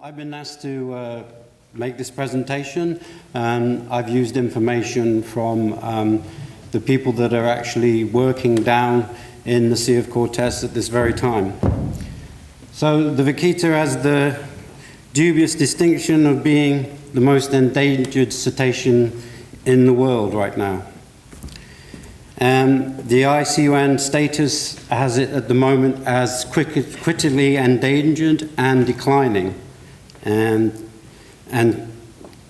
I've been asked to make this presentation, and I've used information from the people that are actually working down in the Sea of Cortez at this very time. So the vaquita has the dubious distinction of being the most endangered cetacean in the world right now. The ICUN status has it at the moment as critically endangered and declining, and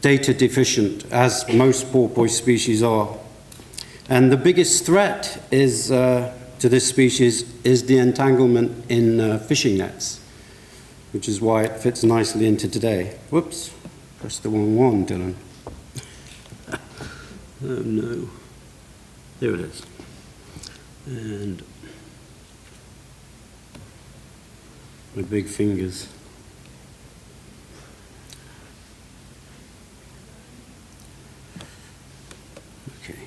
data deficient, as most porpoise species are. And the biggest threat is, to this species is the entanglement in fishing nets, which is why it fits nicely into today. Whoops, pressed the wrong one, Dylan. Oh no. There it is. And my big fingers. Okay.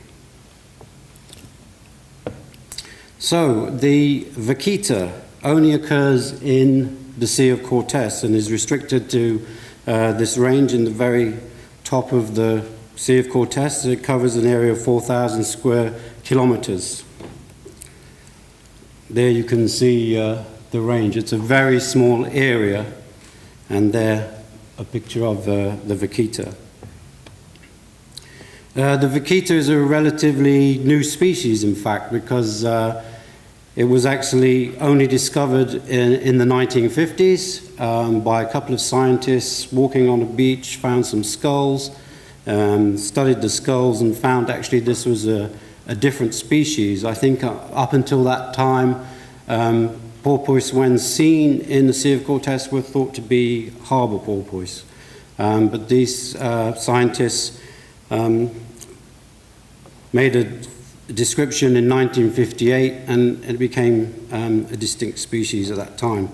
So the vaquita only occurs in the Sea of Cortez and is restricted to this range in the very top of the Sea of Cortez. It covers an area of 4,000 square kilometers. There you can see the range. It's a very small area, and there a picture of the vaquita. The vaquita is a relatively new species, in fact, because it was actually only discovered in the 1950s by a couple of scientists walking on a beach, found some skulls, studied the skulls and found actually this was a different species. I think up until that time, porpoise, when seen in the Sea of Cortez, were thought to be harbor porpoise. But these scientists made a description in 1958, and it became a distinct species at that time.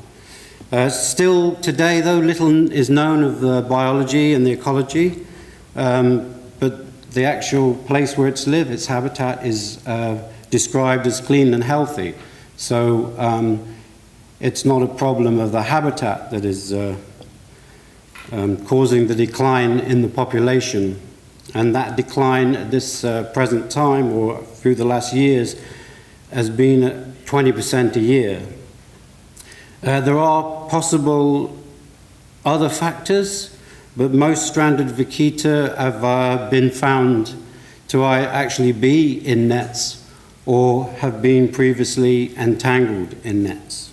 Still today, though, little is known of the biology and the ecology. But the actual place where it's lived, its habitat, is described as clean and healthy. So it's not a problem of the habitat that is causing the decline in the population. And that decline at this present time, or through the last years, has been at 20% a year. There are possible other factors, but most stranded vaquita have been found to actually be in nets or have been previously entangled in nets.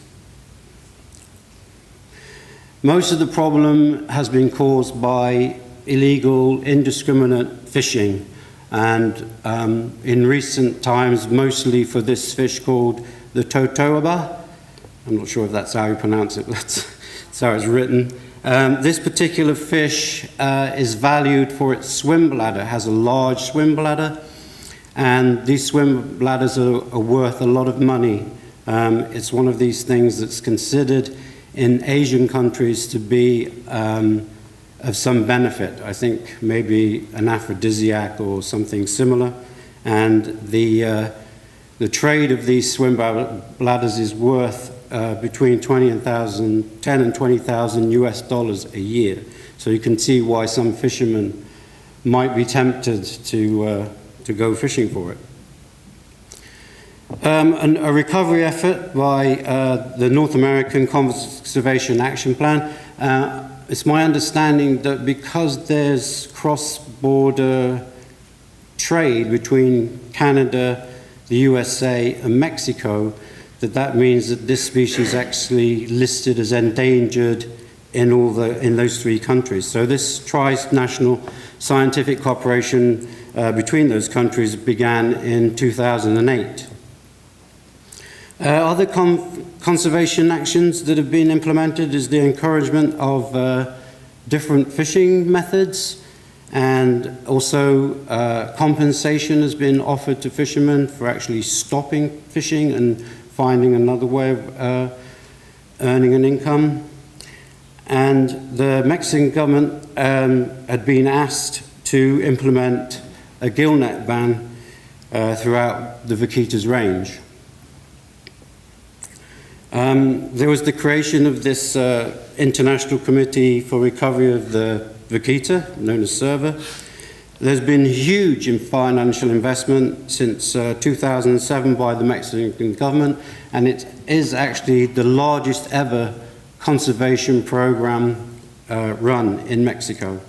Most of the problem has been caused by illegal, indiscriminate fishing, and in recent times, mostly for this fish called the totoaba. I'm not sure if that's how you pronounce it, that's how it's written. This particular fish is valued for its swim bladder. It has a large swim bladder, and these swim bladders are worth a lot of money. It's one of these things that's considered in Asian countries to be of some benefit. I think maybe an aphrodisiac or something similar. And the trade of these swim bladders is worth between 10 and 20,000 US dollars a year. So you can see why some fishermen might be tempted to go fishing for it. And a recovery effort by the North American Conservation Action Plan. It's my understanding that because there's cross-border trade between Canada, the USA, and Mexico, that means that this species is actually listed as endangered in those three countries. So this tri-national scientific cooperation between those countries began in 2008. Other conservation actions that have been implemented is the encouragement of different fishing methods, and also compensation has been offered to fishermen for actually stopping fishing and finding another way of earning an income. And the Mexican government had been asked to implement a gill net ban throughout the vaquita's range. There was the creation of this International Committee for Recovery of the Vaquita, known as SERVA. There's been huge in financial investment since 2007 by the Mexican government, and it is actually the largest ever conservation program run in Mexico.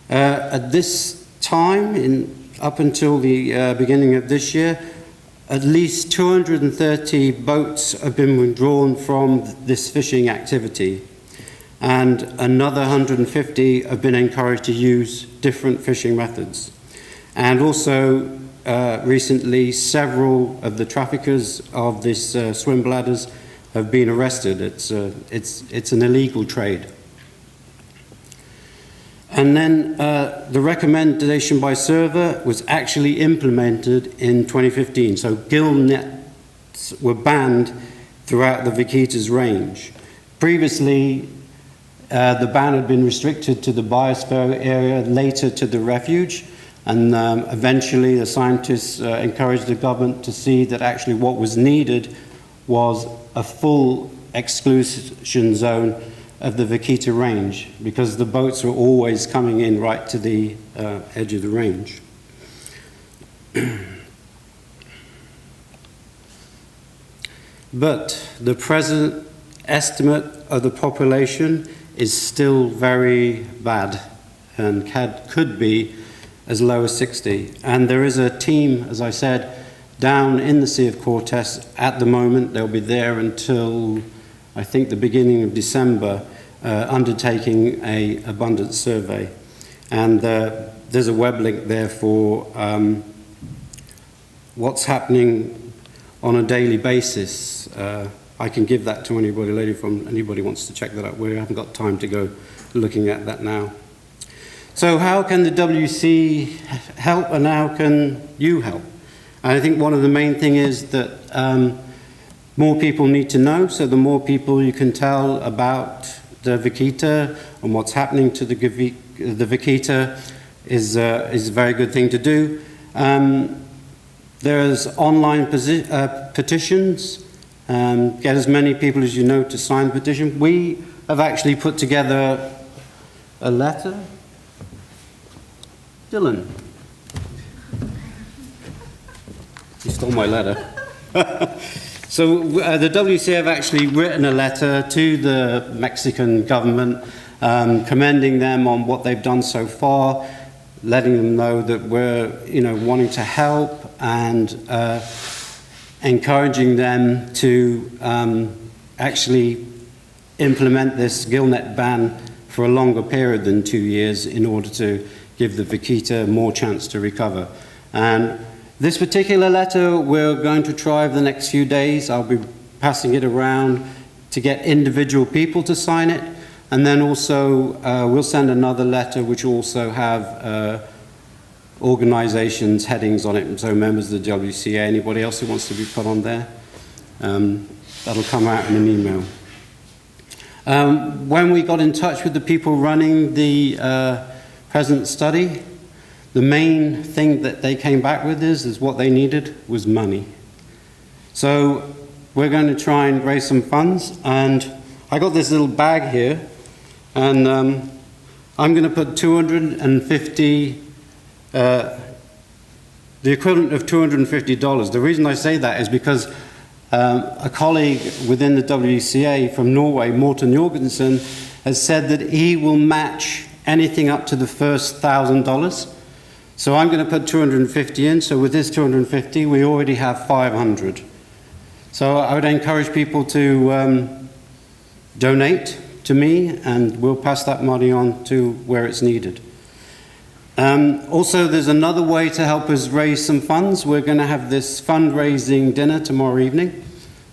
At this time, up until the beginning of this year, at least 230 boats have been withdrawn from this fishing activity, and another 150 have been encouraged to use different fishing methods. And also, recently, several of the traffickers of this swim bladders have been arrested. It's an illegal trade. And then the recommendation by SERVA was actually implemented in 2015. So gill nets were banned throughout the Vaquita's range. Previously, the ban had been restricted to the biosphere area, later to the refuge, and eventually the scientists encouraged the government to see that actually what was needed was a full exclusion zone of the Vaquita range, because the boats were always coming in right to the edge of the range. But the present estimate of the population is still very bad and could be as low as 60. And there is a team, as I said, down in the Sea of Cortez at the moment. They'll be there until, I think, the beginning of December, undertaking an abundance survey. And there's a web link there for what's happening on a daily basis. I can give that to anybody later if anybody wants to check that out. We haven't got time to go looking at that now. So how can the WC help, and how can you help? And I think one of the main things is that more people need to know. So the more people you can tell about the Vaquita and what's happening to the Vaquita is a very good thing to do. There's online petitions. Get as many people as you know to sign the petition. We have actually put together a letter. Dylan. You stole my letter. So the WCA have actually written a letter to the Mexican government commending them on what they've done so far, letting them know that we're wanting to help and encouraging them to actually implement this gill net ban for a longer period than 2 years in order to give the Vaquita more chance to recover. And this particular letter we're going to try over the next few days. I'll be passing it around to get individual people to sign it. And then also we'll send another letter which also have organizations headings on it. So members of the WCA, anybody else who wants to be put on there, that'll come out in an email. When we got in touch with the people running the present study, the main thing that they came back with is what they needed was money. So we're going to try and raise some funds, and I got this little bag here, and I'm going to put 250, the equivalent of $250. The reason I say that is because a colleague within the WCA from Norway, Morten Jorgensen, has said that he will match anything up to the first $1,000. So I'm going to put 250 in. So with this 250, we already have 500. So I would encourage people to donate to me, and we'll pass that money on to where it's needed. Also, there's another way to help us raise some funds. We're going to have this fundraising dinner tomorrow evening,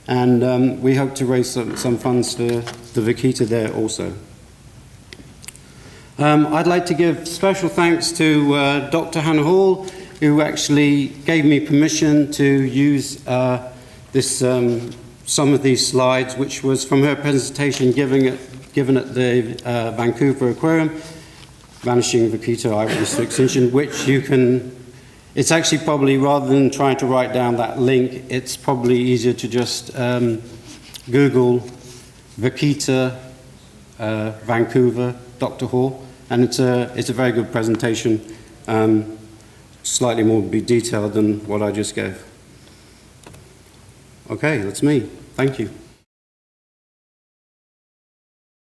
and we hope to raise some funds for the Vaquita there also. I'd like to give special thanks to Dr. Hannah Hall, who actually gave me permission to use some of these slides, which was from her presentation given at the Vancouver Aquarium, Vanishing Vaquita Eyewitness to Extinction, which you can, It's actually probably, rather than trying to write down that link, it's probably easier to just Google Vaquita Vancouver Dr. Hall, and it's a very good presentation, slightly more detailed than what I just gave. Okay, that's me. Thank you.